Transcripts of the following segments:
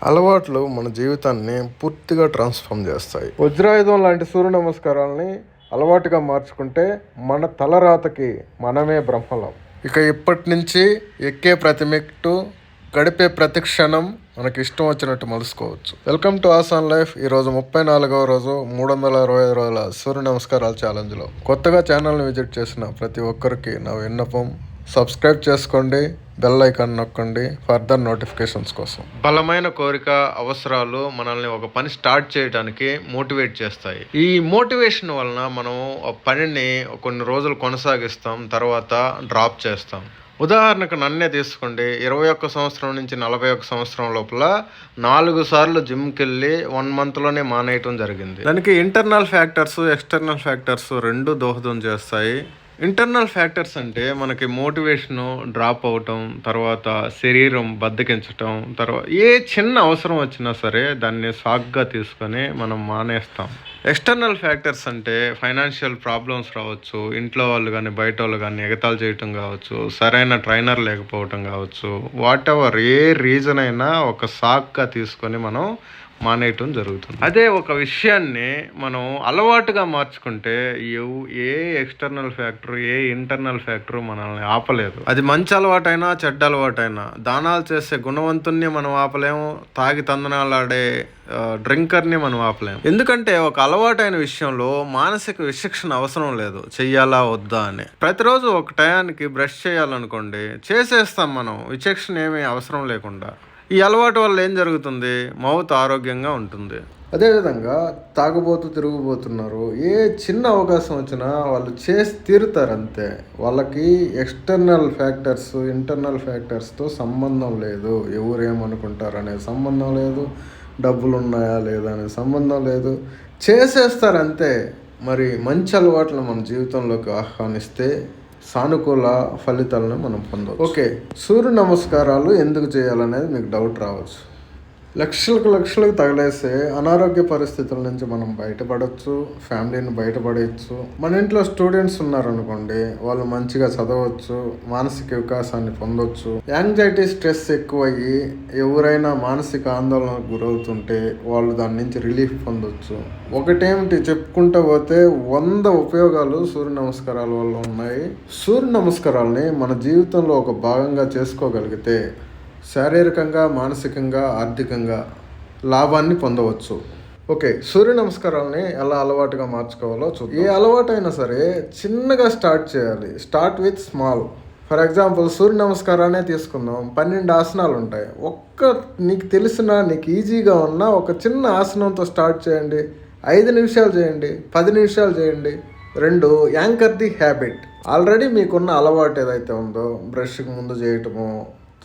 అలవాట్లు మన జీవితాన్ని పూర్తిగా ట్రాన్స్ఫార్మ్ చేస్తాయి. వజ్రాయుధం లాంటి సూర్య నమస్కారాలని అలవాటుగా మార్చుకుంటే మన తలరాతకి మనమే బ్రహ్మలం. ఇక ఇప్పటి నుంచి ఎక్కే ప్రతి మెట్టు, గడిపే ప్రతి క్షణం మనకి ఇష్టం వచ్చినట్టు మలుసుకోవచ్చు. Welcome to Aasan life. ఈరోజు 34వ రోజు 365 రోజుల సూర్య నమస్కారాల ఛాలెంజ్లో కొత్తగా ఛానల్ని విజిట్ చేసిన ప్రతి ఒక్కరికి నా విన్నపం, సబ్స్క్రైబ్ చేసుకోండి, బెల్ ఐకాన్ నొక్కండి ఫర్దర్ నోటిఫికేషన్స్ కోసం. బలమైన కోరిక, అవసరాలు మనల్ని ఒక పని స్టార్ట్ చేయడానికి మోటివేట్ చేస్తాయి. ఈ మోటివేషన్ వలన మనం ఆ పనిని కొన్ని రోజులు కొనసాగిస్తాం, తర్వాత డ్రాప్ చేస్తాం. ఉదాహరణకు నన్నే తీసుకోండి. 21 సంవత్సరం నుంచి 41 సంవత్సరం లోపల 4 సార్లు జిమ్కి వెళ్ళి 1 మంత్లోనే మానేయటం జరిగింది. దానికి ఇంటర్నల్ ఫ్యాక్టర్స్, ఎక్స్టర్నల్ ఫ్యాక్టర్స్ రెండు దోహదం చేస్తాయి. ఇంటర్నల్ ఫ్యాక్టర్స్ అంటే మనకి మోటివేషను డ్రాప్ అవటం, తర్వాత శరీరం బద్దకించటం, తర్వాత ఏ చిన్న అవసరం వచ్చినా సరే దాన్ని సాగ్గా తీసుకొని మనం మానేస్తాం. ఎక్స్టర్నల్ ఫ్యాక్టర్స్ అంటే ఫైనాన్షియల్ ప్రాబ్లమ్స్ రావచ్చు, ఇంట్లో వాళ్ళు కానీ బయట వాళ్ళు కానీ ఎగతాళి చేయటం కావచ్చు, సరైన ట్రైనర్ లేకపోవటం కావచ్చు, వాట్ ఎవర్ ఏ రీజన్ అయినా ఒక సాగ్గా తీసుకొని మనం మానేయటం జరుగుతుంది. అదే ఒక విషయాన్ని మనం అలవాటుగా మార్చుకుంటే ఏ ఎక్స్టర్నల్ ఫ్యాక్టర్, ఏ ఇంటర్నల్ ఫ్యాక్టర్ మనల్ని ఆపలేదు. అది మంచి అలవాటైనా చెడ్డ అలవాటైనా. దానాలు చేసే గుణవంతుణ్ణి మనం ఆపలేము, తాగి తందనాలాడే డ్రింకర్ని మనం ఆపలేము. ఎందుకంటే ఒక అలవాటైన విషయంలో మానసిక విచక్షణ అవసరం లేదు, చెయ్యాలా వద్దా అని. ప్రతిరోజు ఒక టయానికి బ్రష్ చేయాలనుకోండి, చేసేస్తాం మనం, విచక్షణ ఏమీ అవసరం లేకుండా. ఈ అలవాటు వల్ల ఏం జరుగుతుంది? మౌత్ ఆరోగ్యంగా ఉంటుంది. అదేవిధంగా తిరుగుబోతున్నారు, ఏ చిన్న అవకాశం వచ్చినా వాళ్ళు చేసి తీరుతారు అంతే. వాళ్ళకి ఎక్స్టర్నల్ ఫ్యాక్టర్స్, ఇంటర్నల్ ఫ్యాక్టర్స్తో సంబంధం లేదు. ఎవరేమనుకుంటారు అనే సంబంధం లేదు, డబ్బులు ఉన్నాయా లేదా అనే సంబంధం లేదు, చేసేస్తారు అంతే. మరి మంచి అలవాట్లు మన జీవితంలోకి ఆహ్వానిస్తే సానుకూల ఫలితాలను మనం పొందవచ్చు. ఓకే, సూర్య నమస్కారాలు ఎందుకు చేయాలనేది మీకు డౌట్ రావచ్చు. లక్షలకు తగిలేసే అనారోగ్య పరిస్థితుల నుంచి మనం బయటపడవచ్చు, ఫ్యామిలీని బయటపడవచ్చు. మన ఇంట్లో స్టూడెంట్స్ ఉన్నారనుకోండి, వాళ్ళు మంచిగా చదవచ్చు, మానసిక వికాసాన్ని పొందొచ్చు. యాంగ్జైటీ, స్ట్రెస్ ఎక్కువయ్యి ఎవరైనా మానసిక ఆందోళనకు గురవుతుంటే వాళ్ళు దాని నుంచి రిలీఫ్ పొందొచ్చు. ఒకటేమిటి చెప్పుకుంటూ పోతే 100 ఉపయోగాలు సూర్య నమస్కారాల వల్ల ఉన్నాయి. సూర్య నమస్కారాలని మన జీవితంలో ఒక భాగంగా చేసుకోగలిగితే శారీరకంగా, మానసికంగా, ఆర్థికంగా లాభాన్ని పొందవచ్చు. ఓకే, సూర్య నమస్కారాలని ఎలా అలవాటుగా మార్చుకోవాలో చూద్దాం. ఏ అలవాటైనా సరే చిన్నగా స్టార్ట్ చేయాలి. Start with small. For example Surya నమస్కారాన్ని తీసుకుందాం. 12 ఆసనాలు ఉంటాయి. నీకు తెలిసిన, నీకు ఈజీగా ఉన్న ఒక చిన్న ఆసనంతో స్టార్ట్ చేయండి. 5 నిమిషాలు చేయండి, 10 నిమిషాలు చేయండి. 2, యాంకర్ ది హ్యాబిట్. ఆల్రెడీ మీకున్న అలవాటు ఏదైతే ఉందో, బ్రష్కి ముందు చేయటము,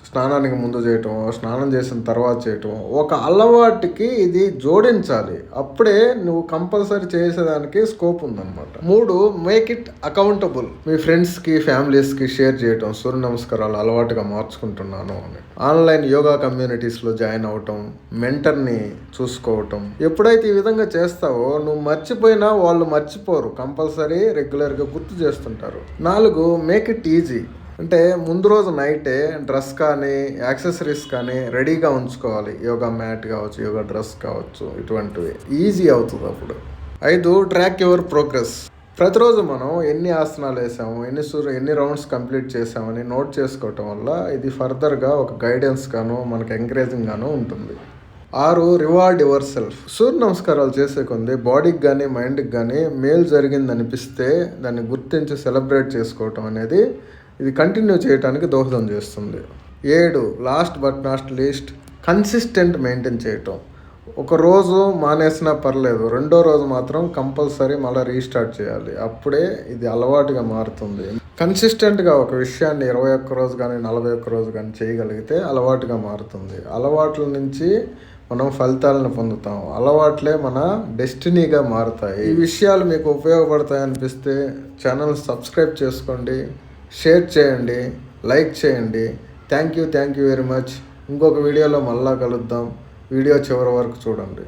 స్నానానికి ముందు చేయటం, స్నానం చేసిన తర్వాత చేయటం, ఒక అలవాటుకి ఇది జోడించాలి. అప్పుడే నువ్వు కంపల్సరీ చేసేదానికి స్కోప్ ఉందన్నమాట. 3, మేక్ ఇట్ అకౌంటబుల్. మీ ఫ్రెండ్స్కి, ఫ్యామిలీస్కి షేర్ చేయటం, సూర్య నమస్కారాలు అలవాటుగా మార్చుకుంటున్నాను అని. ఆన్లైన్ యోగా కమ్యూనిటీస్లో జాయిన్ అవటం, మెంటర్ని చూసుకోవటం. ఎప్పుడైతే ఈ విధంగా చేస్తావో నువ్వు మర్చిపోయినా వాళ్ళు మర్చిపోరు, కంపల్సరీ రెగ్యులర్గా గుర్తు చేస్తుంటారు. 4, మేక్ ఇట్ ఈజీ. అంటే ముందు రోజు నైటే డ్రెస్ కానీ, యాక్సెసరీస్ కానీ రెడీగా ఉంచుకోవాలి. యోగా మ్యాట్ కావచ్చు, యోగా డ్రెస్ కావచ్చు, ఇటువంటివి ఈజీ అవుతుంది అప్పుడు. 5, ట్రాక్ యువర్ ప్రోగ్రెస్. ప్రతిరోజు మనం ఎన్ని ఆసనాలు వేసాము, ఎన్ని రౌండ్స్ కంప్లీట్ చేసామని నోట్ చేసుకోవటం వల్ల ఇది ఫర్దర్గా ఒక గైడెన్స్ గాను, మనకు ఎంకరేజింగ్ గాను ఉంటుంది. 6, రివార్డ్ యువర్ సెల్ఫ్. సూర్య నమస్కారాలు చేసే కొంది బాడీకి కానీ, మైండ్కి కానీ మేలు జరిగింది అనిపిస్తే దాన్ని గుర్తించి సెలబ్రేట్ చేసుకోవటం అనేది ఇది కంటిన్యూ చేయడానికి దోహదం చేస్తుంది. 7, last but not least, consistent maintain చేయటం. ఒక రోజు మానేసినా పర్లేదు, 2వ రోజు మాత్రం కంపల్సరీ మళ్ళీ రీస్టార్ట్ చేయాలి. అప్పుడే ఇది అలవాటుగా మారుతుంది. కన్సిస్టెంట్గా ఒక విషయాన్ని 21 రోజు కానీ, 41 రోజు కానీ చేయగలిగితే అలవాటుగా మారుతుంది. అలవాట్ల నుంచి మనం ఫలితాలను పొందుతాం. అలవాట్లే మన డెస్టినీగా మారుతాయి. ఈ విషయాలు మీకు ఉపయోగపడతాయి అనిపిస్తే ఛానల్ సబ్స్క్రైబ్ చేసుకోండి, షేర్ చేయండి, లైక్ చేయండి. Thank you very much. ఇంకొక వీడియోలో మళ్ళా కలుద్దాం. వీడియో చివరి వరకు చూడండి.